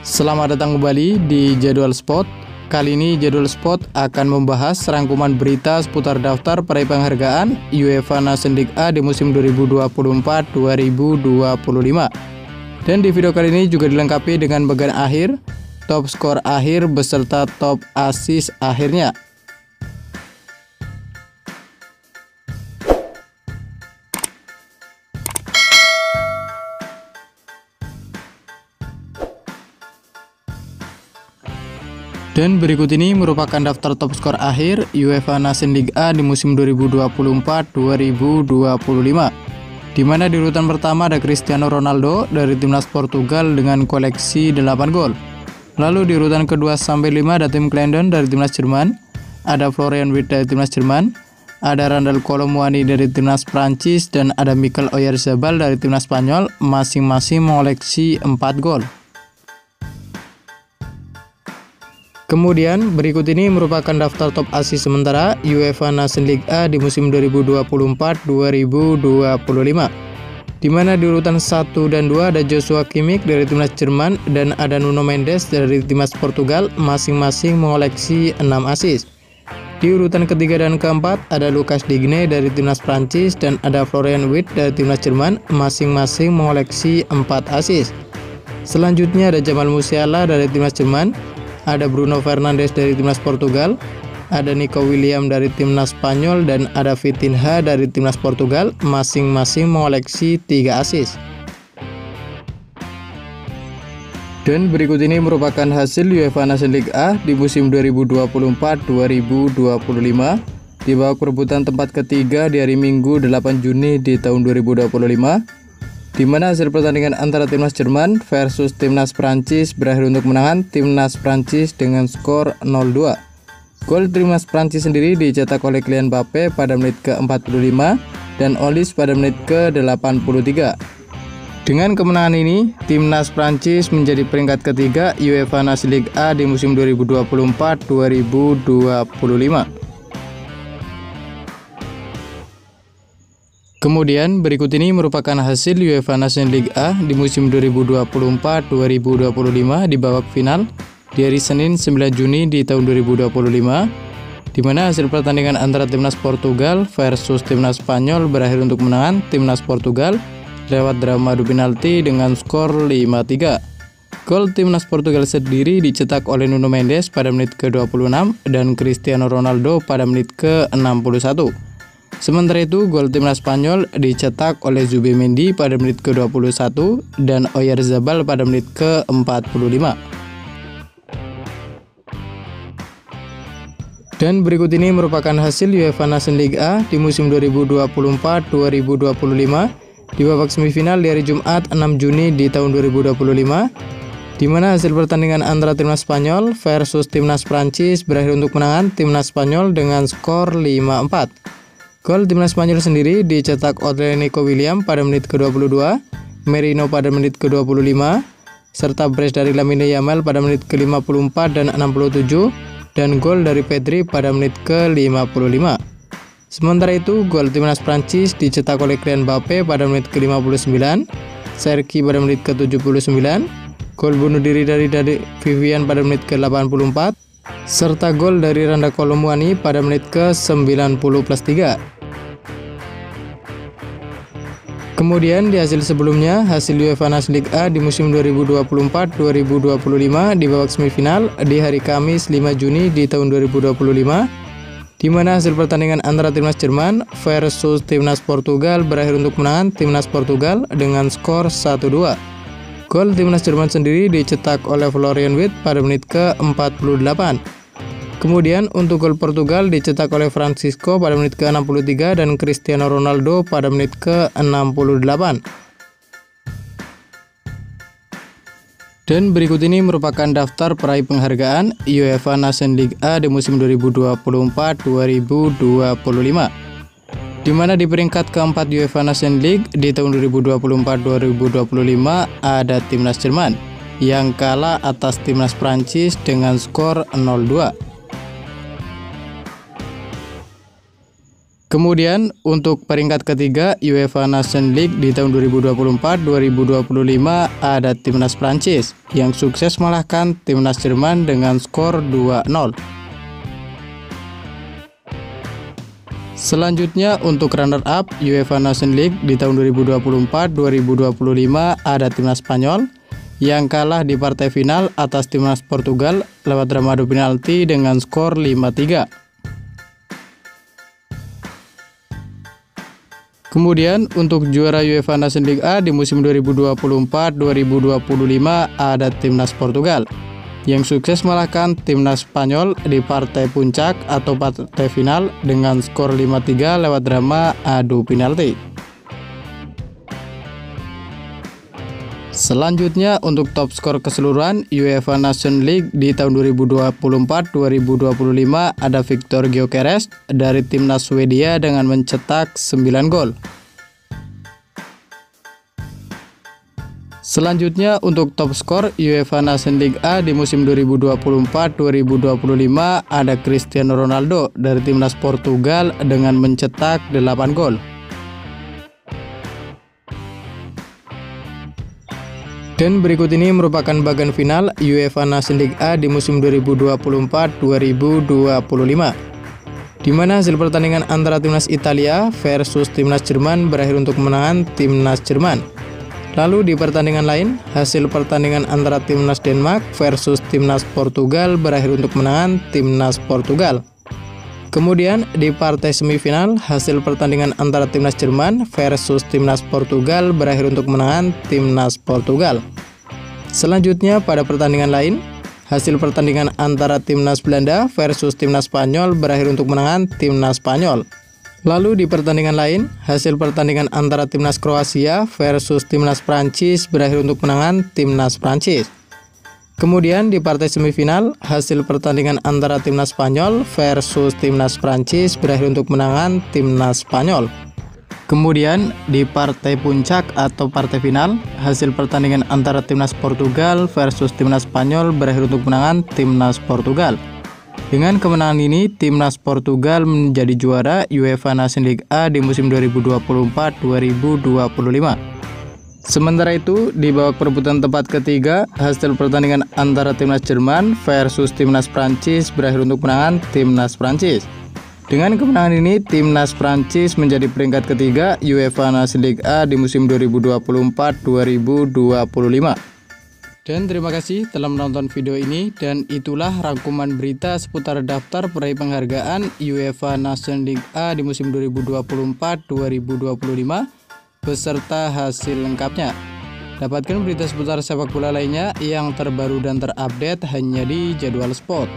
Selamat datang kembali di Jadwal Spot. Kali ini Jadwal Spot akan membahas rangkuman berita seputar daftar peraih penghargaan UEFA Nations League A di musim 2024-2025. Dan di video kali ini juga dilengkapi dengan bagian akhir, top skor akhir beserta top assist akhirnya. Dan berikut ini merupakan daftar top skor akhir UEFA Nations League A di musim 2024-2025. Di mana di urutan pertama ada Cristiano Ronaldo dari timnas Portugal dengan koleksi 8 gol. Lalu di urutan kedua sampai 5 ada Tim Klendon dari timnas Jerman, ada Florian Wirtz dari timnas Jerman, ada Randal Kolo Muani dari timnas Prancis, dan ada Mikel Oyarzabal dari timnas Spanyol, masing-masing mengoleksi 4 gol. Kemudian berikut ini merupakan daftar top assist sementara UEFA Nations League A di musim 2024-2025. Di mana di urutan 1 dan 2 ada Joshua Kimmich dari timnas Jerman dan ada Nuno Mendes dari timnas Portugal, masing-masing mengoleksi 6 assist. Di urutan ketiga dan keempat ada Lucas Digne dari timnas Prancis dan ada Florian Wirtz dari timnas Jerman, masing-masing mengoleksi 4 assist. Selanjutnya ada Jamal Musiala dari timnas Jerman, ada Bruno Fernandes dari timnas Portugal, ada Nico Williams dari timnas Spanyol, dan ada Vitinha dari timnas Portugal, masing-masing mengoleksi 3 assist. Dan berikut ini merupakan hasil UEFA Nations League A di musim 2024-2025 di bawah perebutan tempat ketiga di hari Minggu 8 Juni di tahun 2025. Di mana hasil pertandingan antara timnas Jerman versus timnas Prancis berakhir untuk kemenangan timnas Prancis dengan skor 0-2. Gol timnas Prancis sendiri dicetak oleh Kylian Mbappe pada menit ke-45 dan Olise pada menit ke-83. Dengan kemenangan ini, timnas Prancis menjadi peringkat ketiga UEFA Nations League A di musim 2024-2025. Kemudian berikut ini merupakan hasil UEFA Nations League A di musim 2024-2025 di babak final di hari Senin 9 Juni di tahun 2025, di mana hasil pertandingan antara timnas Portugal versus timnas Spanyol berakhir untuk kemenangan timnas Portugal lewat drama adu penalti dengan skor 5-3. Gol timnas Portugal sendiri dicetak oleh Nuno Mendes pada menit ke-26 dan Cristiano Ronaldo pada menit ke-61. Sementara itu, gol timnas Spanyol dicetak oleh Zubimendi pada menit ke-21 dan Oyarzabal pada menit ke-45. Dan berikut ini merupakan hasil UEFA Nations League A di musim 2024-2025 di babak semifinal di hari Jumat 6 Juni di tahun 2025, di mana hasil pertandingan antara timnas Spanyol versus timnas Prancis berakhir untuk kemenangan timnas Spanyol dengan skor 5-4. Gol timnas Spanyol sendiri dicetak oleh Nico Williams pada menit ke-22, Merino pada menit ke-25, serta brace dari Lamine Yamal pada menit ke-54 dan 67, dan gol dari Pedri pada menit ke-55. Sementara itu, gol timnas Prancis dicetak oleh Kylian Mbappe pada menit ke-59, Serki pada menit ke-79, gol bunuh diri dari Vivian pada menit ke-84, serta gol dari Randal Kolo Muani pada menit ke-90+3. Kemudian di hasil sebelumnya, hasil UEFA Nations League A di musim 2024-2025 di babak semifinal di hari Kamis 5 Juni di tahun 2025, di mana hasil pertandingan antara timnas Jerman versus timnas Portugal berakhir untuk kemenangan timnas Portugal dengan skor 1-2. Gol timnas Jerman sendiri dicetak oleh Florian Wirtz pada menit ke-48. Kemudian untuk gol Portugal dicetak oleh Francisco pada menit ke-63 dan Cristiano Ronaldo pada menit ke-68. Dan berikut ini merupakan daftar peraih penghargaan UEFA Nations League A di musim 2024-2025. Di mana di peringkat keempat UEFA Nations League di tahun 2024-2025 ada timnas Jerman yang kalah atas timnas Prancis dengan skor 0-2. Kemudian untuk peringkat ketiga UEFA Nations League di tahun 2024-2025 ada timnas Prancis yang sukses mengalahkan timnas Jerman dengan skor 2-0. Selanjutnya untuk runner up UEFA Nations League di tahun 2024-2025 ada timnas Spanyol yang kalah di partai final atas timnas Portugal lewat drama adu penalti dengan skor 5-3. Kemudian untuk juara UEFA Nations League A di musim 2024-2025 ada timnas Portugal yang sukses mengalahkan timnas Spanyol di partai puncak atau partai final dengan skor 5-3 lewat drama adu penalti. Selanjutnya untuk top skor keseluruhan UEFA Nations League di tahun 2024-2025 ada Victor Gyökeres dari timnas Swedia dengan mencetak 9 gol. Selanjutnya untuk top skor UEFA Nations League A di musim 2024-2025 ada Cristiano Ronaldo dari timnas Portugal dengan mencetak 8 gol. Dan berikut ini merupakan bagian final UEFA Nations League A di musim 2024-2025, di mana hasil pertandingan antara timnas Italia versus timnas Jerman berakhir untuk kemenangan timnas Jerman. Lalu di pertandingan lain, hasil pertandingan antara timnas Denmark versus timnas Portugal berakhir untuk kemenangan timnas Portugal. Kemudian di partai semifinal, hasil pertandingan antara timnas Jerman versus timnas Portugal berakhir untuk kemenangan timnas Portugal. Selanjutnya pada pertandingan lain, hasil pertandingan antara timnas Belanda versus timnas Spanyol berakhir untuk kemenangan timnas Spanyol. Lalu di pertandingan lain, hasil pertandingan antara timnas Kroasia versus timnas Prancis berakhir untuk kemenangan timnas Prancis. Kemudian di partai semifinal, hasil pertandingan antara timnas Spanyol versus timnas Prancis berakhir untuk kemenangan timnas Spanyol. Kemudian di partai puncak atau partai final, hasil pertandingan antara timnas Portugal versus timnas Spanyol berakhir untuk kemenangan timnas Portugal. Dengan kemenangan ini, timnas Portugal menjadi juara UEFA Nations League A di musim 2024-2025. Sementara itu, di babak perebutan tempat ketiga, hasil pertandingan antara timnas Jerman versus timnas Prancis berakhir untuk kemenangan timnas Prancis. Dengan kemenangan ini, timnas Prancis menjadi peringkat ketiga UEFA Nations League A di musim 2024-2025. Dan terima kasih telah menonton video ini, dan itulah rangkuman berita seputar daftar peraih penghargaan UEFA Nations League A di musim 2024-2025 beserta hasil lengkapnya. Dapatkan berita seputar sepak bola lainnya yang terbaru dan terupdate hanya di Jadwal Sport.